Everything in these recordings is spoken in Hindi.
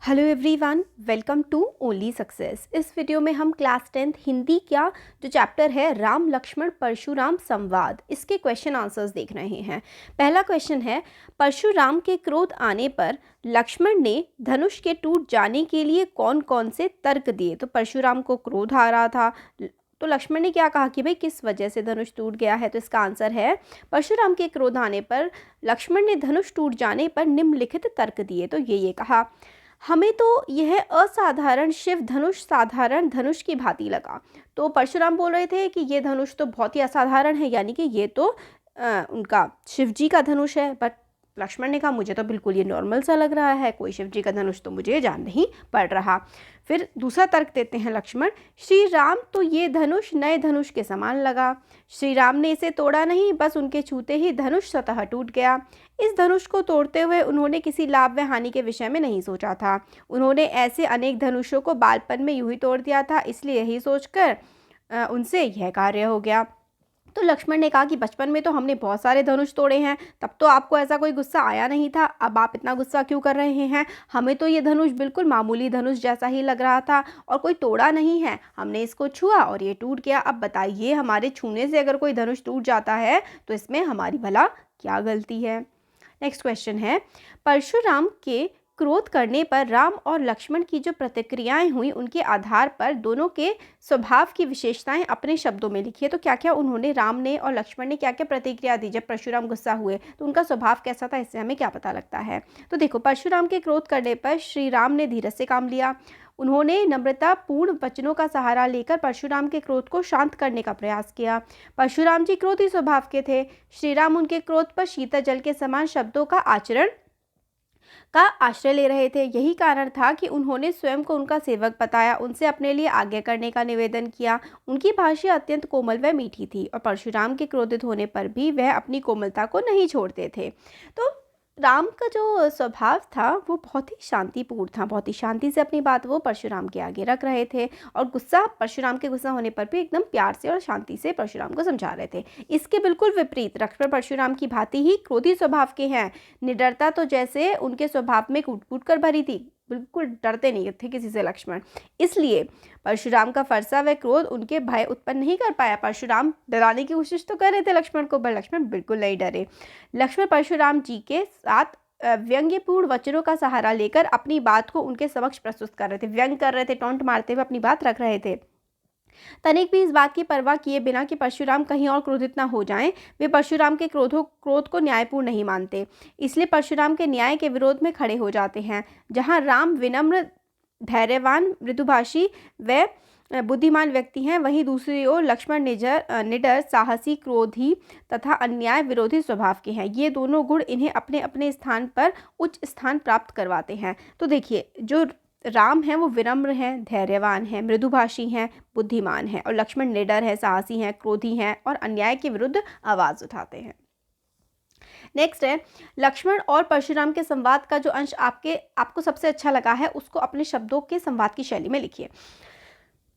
Hello everyone, welcome to only success. इस वीडियो में हम क्लास 10th हिंदी का जो चैप्टर है राम लक्ष्मण परशुराम संवाद, इसके क्वेश्चन आंसर्स देख रहे हैं। पहला क्वेश्चन है, परशुराम के क्रोध आने पर लक्ष्मण ने धनुष के टूट जाने के लिए कौन कौन से तर्क दिए। तो परशुराम को क्रोध आ रहा था, तो लक्ष्मण ने क्या कहा कि भाई किस वजह से धनुष टूट गया है। तो इसका आंसर है, परशुराम के क्रोध आने पर लक्ष्मण ने धनुष टूट जाने पर निम्नलिखित तर्क दिए। तो ये कहा, हमें तो यह असाधारण शिव धनुष साधारण धनुष की भांति लगा। तो परशुराम बोल रहे थे कि ये धनुष तो बहुत ही असाधारण है, यानी कि ये तो उनका शिव जी का धनुष है। बट लक्ष्मण ने कहा मुझे तो बिल्कुल ये नॉर्मल सा लग रहा है, कोई शिव जी का धनुष तो मुझे जान नहीं पड़ रहा। फिर दूसरा तर्क देते हैं लक्ष्मण, श्री राम तो ये धनुष नए धनुष के समान लगा। श्री राम ने इसे तोड़ा नहीं, बस उनके छूते ही धनुष स्वतः टूट गया। इस धनुष को तोड़ते हुए उन्होंने किसी लाभ व हानि के विषय में नहीं सोचा था। उन्होंने ऐसे अनेक धनुषों को बालपन में यूं ही तोड़ दिया था, इसलिए यही सोचकर उनसे यह कार्य हो गया। तो लक्ष्मण ने कहा कि बचपन में तो हमने बहुत सारे धनुष तोड़े हैं, तब तो आपको ऐसा कोई गुस्सा आया नहीं था, अब आप इतना गुस्सा क्यों कर रहे हैं। हमें तो ये धनुष बिल्कुल मामूली धनुष जैसा ही लग रहा था और कोई तोड़ा नहीं है, हमने इसको छुआ और ये टूट गया। अब बताइए, हमारे छूने से अगर कोई धनुष टूट जाता है तो इसमें हमारी भला क्या गलती है। नेक्स्ट क्वेश्चन है, परशुराम के क्रोध करने पर राम और लक्ष्मण की जो प्रतिक्रियाएं हुई, उनके आधार पर दोनों के स्वभाव की विशेषताएं अपने शब्दों में लिखिए। तो क्या क्या उन्होंने, राम ने और लक्ष्मण ने क्या क्या प्रतिक्रिया दी जब परशुराम गुस्सा हुए, तो उनका स्वभाव कैसा था, इससे हमें क्या पता लगता है। तो देखो, परशुराम के क्रोध करने पर श्री राम ने धीरज से काम लिया। उन्होंने नम्रता पूर्ण वचनों का सहारा लेकर परशुराम के क्रोध को शांत करने का प्रयास किया। परशुराम जी क्रोधी स्वभाव के थे। श्री राम उनके क्रोध पर शीतल जल के समान शब्दों का आश्रय ले रहे थे। यही कारण था कि उन्होंने स्वयं को उनका सेवक बताया, उनसे अपने लिए आज्ञा करने का निवेदन किया। उनकी भाषा अत्यंत कोमल व मीठी थी और परशुराम के क्रोधित होने पर भी वह अपनी कोमलता को नहीं छोड़ते थे। तो राम का जो स्वभाव था वो बहुत ही शांतिपूर्ण था, बहुत ही शांति से अपनी बात वो परशुराम के आगे रख रहे थे और परशुराम के गुस्सा होने पर भी एकदम प्यार से और शांति से परशुराम को समझा रहे थे। इसके बिल्कुल विपरीत लक्ष्मण परशुराम की भांति ही क्रोधी स्वभाव के हैं। निडरता तो जैसे उनके स्वभाव में कूट कूट कर भरी थी, बिल्कुल डरते नहीं थे किसी से लक्ष्मण। इसलिए परशुराम का फरसा व क्रोध उनके भय उत्पन्न नहीं कर पाया। परशुराम डराने की कोशिश तो कर रहे थे लक्ष्मण को, पर लक्ष्मण बिल्कुल नहीं डरे। लक्ष्मण परशुराम जी के साथ व्यंग्यपूर्ण वचनों का सहारा लेकर अपनी बात को उनके समक्ष प्रस्तुत कर रहे थे, व्यंग कर रहे थे, टोंट मारते हुए अपनी बात रख रहे थे। तनिक भी इस बात की परवाह किए बिना कि परशुराम कहीं और क्रोधित ना हो जाएं, वे परशुराम के क्रोध को न्यायपूर्ण नहीं मानते, इसलिए परशुराम के न्याय के विरोध में खड़े हो जाते हैं। जहां राम विनम्र, धैर्यवान, मृदुभाषी व बुद्धिमान व्यक्ति हैं, वहीं दूसरी ओर लक्ष्मण निडर, साहसी, क्रोधी तथा अन्याय विरोधी स्वभाव के हैं। ये दोनों गुण इन्हें अपने अपने स्थान पर उच्च स्थान प्राप्त करवाते हैं। तो देखिए, जो राम हैं वो विनम्र हैं, धैर्यवान हैं, मृदुभाषी हैं, बुद्धिमान हैं, और लक्ष्मण निडर है, साहसी हैं, क्रोधी हैं और अन्याय के विरुद्ध आवाज उठाते हैं। नेक्स्ट है, लक्ष्मण और परशुराम के संवाद का जो अंश आपको सबसे अच्छा लगा है, उसको अपने शब्दों के संवाद की शैली में लिखिए।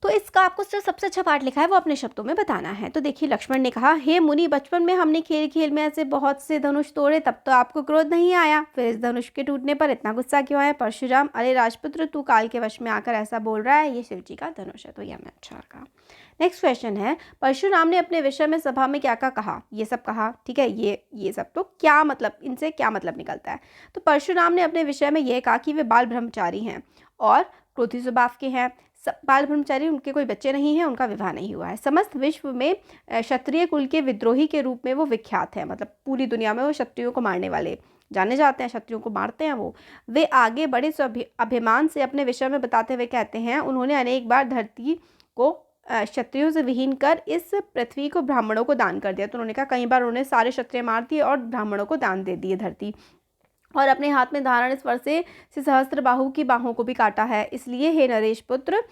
तो इसका आपको जो सबसे अच्छा पार्ट लिखा है वो अपने शब्दों में बताना है। तो देखिए, लक्ष्मण ने कहा, हे मुनि, बचपन में हमने खेल खेल में ऐसे बहुत से धनुष तोड़े, तब तो आपको क्रोध नहीं आया, फिर इस धनुष के टूटने पर इतना गुस्सा क्यों आया। परशुराम, अरे राजपुत्र, तू काल के वश में आकर ऐसा बोल रहा है, ये शिव जी का धनुष है। तो यह हमें अच्छा लगा। नेक्स्ट क्वेश्चन है, परशुराम ने अपने विषय में सभा में क्या क्या कहा। ये सब कहा, ठीक है, ये सब तो क्या मतलब, इनसे क्या मतलब निकलता है। तो परशुराम ने अपने विषय में यह कहा कि वे बाल ब्रह्मचारी हैं और क्रोधी स्वभाव के हैं। बाल ब्रह्मचारी, उनके कोई बच्चे नहीं हैं, उनका विवाह नहीं हुआ है। समस्त विश्व में क्षत्रिय कुल के विद्रोही के रूप में वो विख्यात है, मतलब पूरी दुनिया में वो क्षत्रियों को मारने वाले जाने जाते हैं, क्षत्रियों को मारते हैं वो। वे आगे बड़े अभिमान से अपने विषय में बताते हुए कहते हैं, उन्होंने अनेक बार धरती को क्षत्रियों से विहीन कर इस पृथ्वी को ब्राह्मणों को दान कर दिया। तो उन्होंने कहा कई बार उन्होंने सारे क्षत्रिय मार दिए और ब्राह्मणों को दान दे दिए धरती, और अपने हाथ में धारण इस फरसे से सहस्त्र बाहु की बाहों को भी काटा है। इसलिए हे नरेश पुत्र,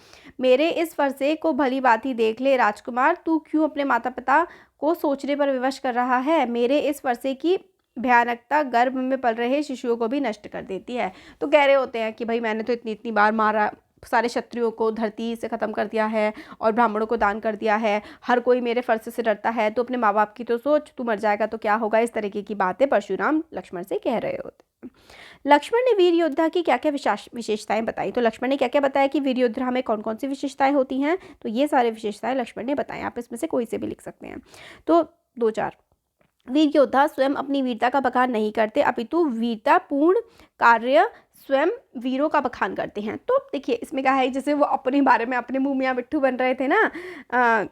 मेरे इस फरसे को भली भांति देख ले। राजकुमार, तू क्यों अपने माता पिता को सोचने पर विवश कर रहा है। मेरे इस फरसे की भयानकता गर्भ में पल रहे शिशुओं को भी नष्ट कर देती है। तो कह रहे होते हैं कि भाई मैंने तो इतनी इतनी बार मारा, सारे क्षत्रियों को धरती से ख़त्म कर दिया है और ब्राह्मणों को दान कर दिया है, हर कोई मेरे फरसे से डरता है, तो अपने माँ बाप की तो सोच, तू मर जाएगा तो क्या होगा। इस तरीके की बातें परशुराम लक्ष्मण से कह रहे होते। लक्ष्मण ने वीर योद्धा की क्या क्या विशेषताएं बताई। तो लक्ष्मण ने क्या क्या बताया कि वीर योद्धा में कौन कौन सी विशेषताएं होती हैं। तो ये सारे विशेषताएं लक्ष्मण ने बताएं, आप इसमें से कोई से भी लिख सकते हैं। तो दो चार, वीर योद्धा स्वयं अपनी वीरता का बखान नहीं करते अपितु वीरता पूर्ण कार्य स्वयं वीरों का बखान करते हैं। तो देखिए इसमें क्या है, जैसे वो अपने बारे में अपने मुंह मियाँ मिट्ठू बन रहे थे ना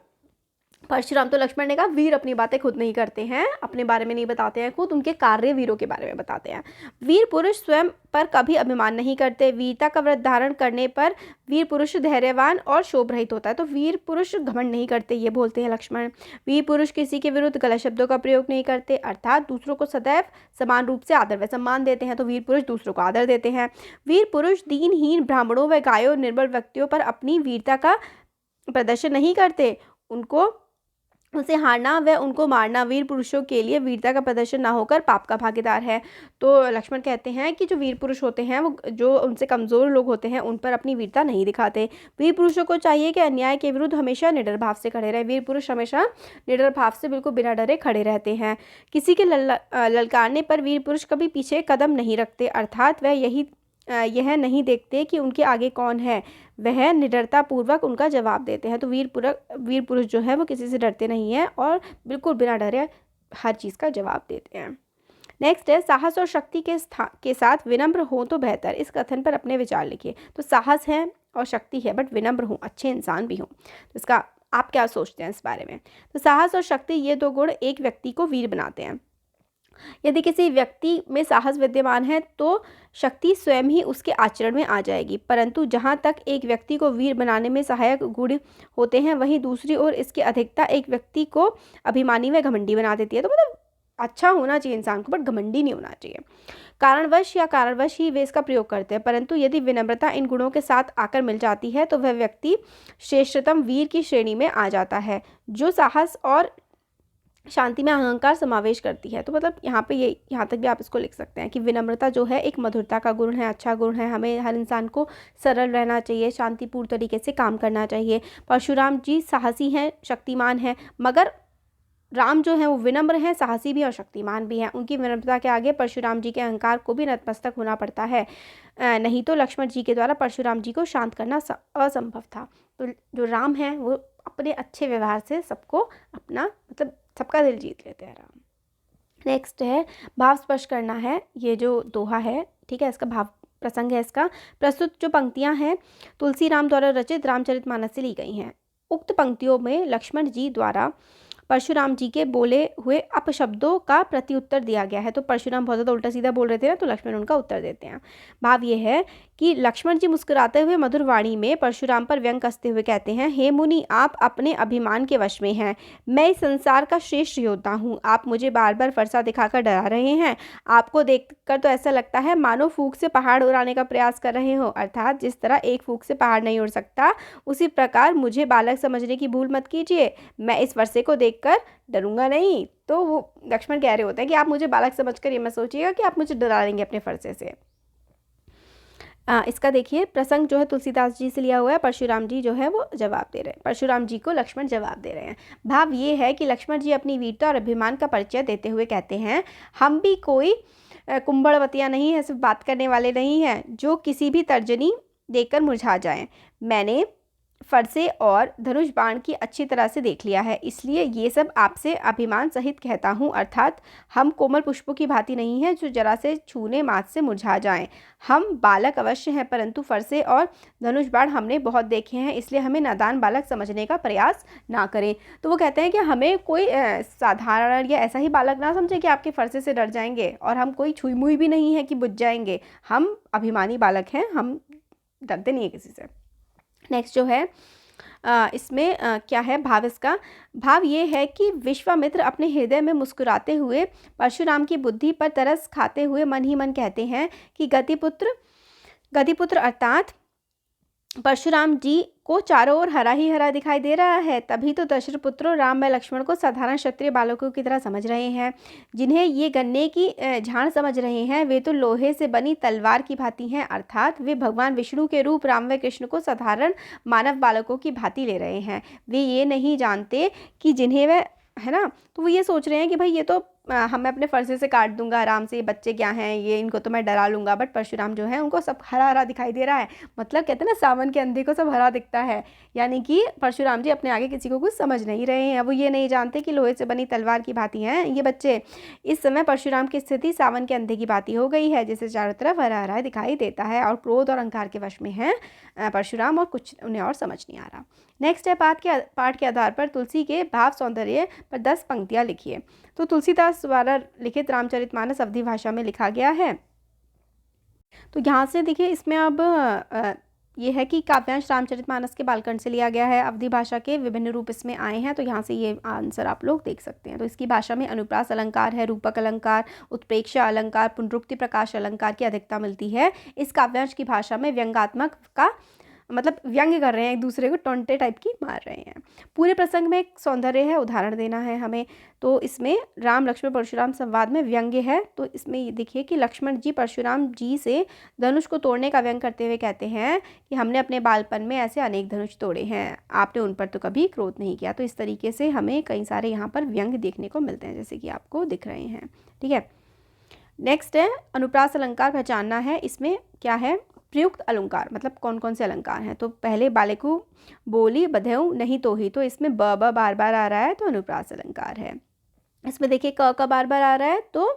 परशुराम, तो लक्ष्मण ने कहा वीर अपनी बातें खुद नहीं करते हैं, अपने बारे में नहीं बताते हैं, खुद उनके कार्य वीरों के बारे में बताते हैं। वीर पुरुष स्वयं पर कभी अभिमान नहीं करते, वीरता का व्रत धारण करने पर वीर पुरुष धैर्यवान और शोभ रहित होता है। तो वीर पुरुष घमंड नहीं करते, ये बोलते हैं लक्ष्मण। वीर पुरुष किसी के विरुद्ध गलत शब्दों का प्रयोग नहीं करते, अर्थात दूसरों को सदैव समान रूप से आदर व सम्मान देते हैं। तो वीर पुरुष दूसरों को आदर देते हैं। वीर पुरुष दीनहीन ब्राह्मणों व गायों निर्बल व्यक्तियों पर अपनी वीरता का प्रदर्शन नहीं करते, उनसे हारना व उनको मारना वीर पुरुषों के लिए वीरता का प्रदर्शन ना होकर पाप का भागीदार है। तो लक्ष्मण कहते हैं कि जो वीर पुरुष होते हैं वो जो उनसे कमज़ोर लोग होते हैं उन पर अपनी वीरता नहीं दिखाते। वीर पुरुषों को चाहिए कि अन्याय के विरुद्ध हमेशा निडर भाव से खड़े रहे। वीर पुरुष हमेशा निडर भाव से बिल्कुल बिना डरे खड़े रहते हैं। किसी के ललकारने पर वीर पुरुष कभी पीछे कदम नहीं रखते, अर्थात वह यह नहीं देखते कि उनके आगे कौन है, वह निडरता पूर्वक उनका जवाब देते हैं। तो वीर पुरुष जो है वो किसी से डरते नहीं हैं और बिल्कुल बिना डरे हर चीज़ का जवाब देते हैं। नेक्स्ट है साहस और शक्ति के साथ विनम्र हो तो बेहतर। इस कथन पर अपने विचार लिखिए। तो साहस है और शक्ति है बट विनम्र हो, अच्छे इंसान भी हों, तो इसका आप क्या सोचते हैं इस बारे में। तो साहस और शक्ति ये दो गुण एक व्यक्ति को वीर बनाते हैं। यदि किसी व्यक्ति में साहस विद्यमान है तो शक्ति स्वयं ही उसके आचरण में आ जाएगी, परंतु जहाँ तक एक व्यक्ति को वीर बनाने में सहायक गुण होते हैं वहीं दूसरी ओर इसकी अधिकता एक व्यक्ति को अभिमानी व घमंडी बना देती है। तो मतलब अच्छा होना चाहिए इंसान को बट घमंडी नहीं होना चाहिए। कारणवश ही वे इसका प्रयोग करते हैं, परंतु यदि विनम्रता इन गुणों के साथ आकर मिल जाती है तो वह व्यक्ति श्रेष्ठतम वीर की श्रेणी में आ जाता है, जो साहस और शांति में अहंकार समावेश करती है। तो मतलब यहाँ तक भी आप इसको लिख सकते हैं कि विनम्रता जो है एक मधुरता का गुण है, अच्छा गुण है। हमें हर इंसान को सरल रहना चाहिए, शांतिपूर्ण तरीके से काम करना चाहिए। परशुराम जी साहसी हैं, शक्तिमान हैं, मगर राम जो है वो विनम्र हैं, साहसी भी और शक्तिमान भी हैं। उनकी विनम्रता के आगे परशुराम जी के अहंकार को भी नतमस्तक होना पड़ता है, नहीं तो लक्ष्मण जी के द्वारा परशुराम जी को शांत करना असंभव था। तो जो राम हैं वो अपने अच्छे व्यवहार से सबको अपना मतलब सबका दिल जीत लेते हैं राम। नेक्स्ट है भाव स्पर्श करना है, ये जो दोहा है, ठीक है, इसका भाव प्रसंग है। इसका प्रस्तुत जो पंक्तियां हैं तुलसी राम द्वारा रचित रामचरितमानस से ली गई हैं। उक्त पंक्तियों में लक्ष्मण जी द्वारा परशुराम जी के बोले हुए अपशब्दों का प्रत्युत्तर दिया गया है। तो परशुराम बहुत ज़्यादा उल्टा सीधा बोल रहे थे ना, तो लक्ष्मण उनका उत्तर देते हैं। भाव ये है कि लक्ष्मण जी मुस्कुराते हुए मधुर वाणी में परशुराम पर व्यंग कसते हुए कहते हैं, हे मुनि, आप अपने अभिमान के वश में हैं। मैं इस संसार का श्रेष्ठ योद्धा हूँ। आप मुझे बार बार फरसा दिखाकर डरा रहे हैं। आपको देखकर तो ऐसा लगता है मानो फूंक से पहाड़ उड़ाने का प्रयास कर रहे हो, अर्थात जिस तरह एक फूंक से पहाड़ नहीं उड़ सकता उसी प्रकार मुझे बालक समझने की भूल मत कीजिए। मैं इस फरसे को देखकर डरूंगा नहीं। तो वो लक्ष्मण कह रहे होते हैं कि आप मुझे बालक समझकर ये मत सोचिएगा कि आप मुझे डरा लेंगे अपने फरसे से। इसका देखिए प्रसंग जो है तुलसीदास जी से लिया हुआ है। परशुराम जी जो है वो जवाब दे रहे हैं, परशुराम जी को लक्ष्मण जवाब दे रहे हैं। भाव ये है कि लक्ष्मण जी अपनी वीरता और अभिमान का परिचय देते हुए कहते हैं, हम भी कोई कुंभड़वतिया नहीं है, सिर्फ बात करने वाले नहीं हैं जो किसी भी तर्जनी देकर मुरझा जाएं। मैंने फरसे और धनुष बाण की अच्छी तरह से देख लिया है, इसलिए ये सब आपसे अभिमान सहित कहता हूँ, अर्थात हम कोमल पुष्पों की भांति नहीं हैं जो जरा से छूने मात्र से मुरझा जाएं। हम बालक अवश्य हैं, परंतु फरसे और धनुष बाण हमने बहुत देखे हैं, इसलिए हमें नादान बालक समझने का प्रयास ना करें। तो वो कहते हैं कि हमें कोई साधारण या ऐसा ही बालक ना समझे कि आपके फरसे से डर जाएंगे, और हम कोई छुई मुई भी नहीं है कि बुझ जाएंगे। हम अभिमानी बालक हैं, हम डरते नहीं है किसी से। नेक्स्ट जो है इसमें क्या है भाव, इसका भाव ये है कि विश्वामित्र अपने हृदय में मुस्कुराते हुए परशुराम की बुद्धि पर तरस खाते हुए मन ही मन कहते हैं कि गतिपुत्र अर्थात परशुराम जी को चारों ओर हरा ही हरा दिखाई दे रहा है, तभी तो दशरथ पुत्रों राम व लक्ष्मण को साधारण क्षत्रिय बालकों की तरह समझ रहे हैं। जिन्हें ये गन्ने की झाड़ समझ रहे हैं वे तो लोहे से बनी तलवार की भांति हैं, अर्थात वे भगवान विष्णु के रूप राम व कृष्ण को साधारण मानव बालकों की भांति ले रहे हैं। वे ये नहीं जानते कि जिन्हें वह है ना, तो वो ये सोच रहे हैं कि भाई ये तो मैं अपने फरसे से काट दूंगा आराम से, ये बच्चे क्या हैं, ये इनको तो मैं डरा लूंगा। बट परशुराम जो है उनको सब हरा हरा दिखाई दे रहा है, मतलब कहते हैं ना सावन के अंधे को सब हरा दिखता है। यानी कि परशुराम जी अपने आगे किसी को कुछ समझ नहीं रहे हैं। वो ये नहीं जानते कि लोहे से बनी तलवार की भांति हैं ये बच्चे। इस समय परशुराम की स्थिति सावन के अंधे की भांति हो गई है, जिसे चारों तरफ हरा हरा दिखाई देता है और क्रोध और अहंकार के वश में है परशुराम, और कुछ उन्हें और समझ नहीं आ रहा। नेक्स्ट है पाठ के आधार पर तुलसी के भाव सौंदर्य पर 10 पंक्तियाँ लिखिए। तो तुलसीदास द्वारा लिखित रामचरितमानस अवधी भाषा में लिखा गया है। तो यहाँ से देखिए इसमें अब ये है कि काव्यांश रामचरितमानस के बालखंड से लिया गया है, अवधी भाषा के विभिन्न रूप इसमें आए हैं। तो यहाँ से ये आंसर आप लोग देख सकते हैं। तो इसकी भाषा में अनुप्रास अलंकार है, रूपक अलंकार, उत्प्रेक्षा अलंकार, पुनरुक्ति प्रकाश अलंकार की अधिकता मिलती है। इस काव्यांश की भाषा में व्यंग्यात्मक का मतलब व्यंग्य कर रहे हैं, एक दूसरे को टोंटे टाइप की मार रहे हैं। पूरे प्रसंग में एक सौंदर्य है, उदाहरण देना है हमें। तो इसमें राम लक्ष्मण परशुराम संवाद में व्यंग्य है। तो इसमें ये देखिए कि लक्ष्मण जी परशुराम जी से धनुष को तोड़ने का व्यंग करते हुए कहते हैं कि हमने अपने बालपन में ऐसे अनेक धनुष तोड़े हैं, आपने उन पर तो कभी क्रोध नहीं किया। तो इस तरीके से हमें कई सारे यहाँ पर व्यंग्य देखने को मिलते हैं, जैसे कि आपको दिख रहे हैं। ठीक है, नेक्स्ट है अनुप्रास अलंकार पहचानना है। इसमें क्या है, प्रयुक्त अलंकार मतलब कौन कौन से अलंकार हैं। तो पहले बालेकु बोली बधेऊ नहीं तो ही, तो इसमें ब बार बार आ रहा है तो अनुप्रास अलंकार है। इसमें देखिए क बार बार आ रहा है तो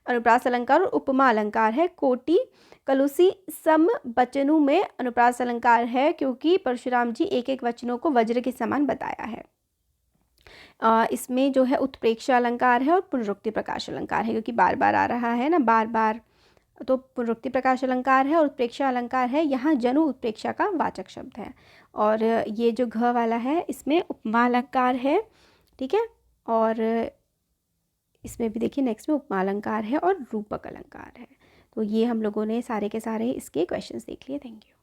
अनुप्रास अलंकार। और उपमा अलंकार है, कोटि कलुषी सम वचनों में अनुप्रास अलंकार है, क्योंकि परशुराम जी एक एक वचनों को वज्र के समान बताया है। इसमें जो है उत्प्रेक्षा अलंकार है और पुनरुक्ति प्रकाश अलंकार है, क्योंकि बार बार आ रहा है ना बार बार। तो पुनरुक्ति प्रकाश अलंकार है और उत्प्रेक्षा अलंकार है। यहाँ जनु उत्प्रेक्षा का वाचक शब्द है। और ये जो घ वाला है इसमें उपमा अलंकार है। ठीक है, और इसमें भी देखिए नेक्स्ट में उपमा अलंकार है और रूपक अलंकार है। तो ये हम लोगों ने सारे के सारे इसके क्वेश्चंस देख लिए। Thank you.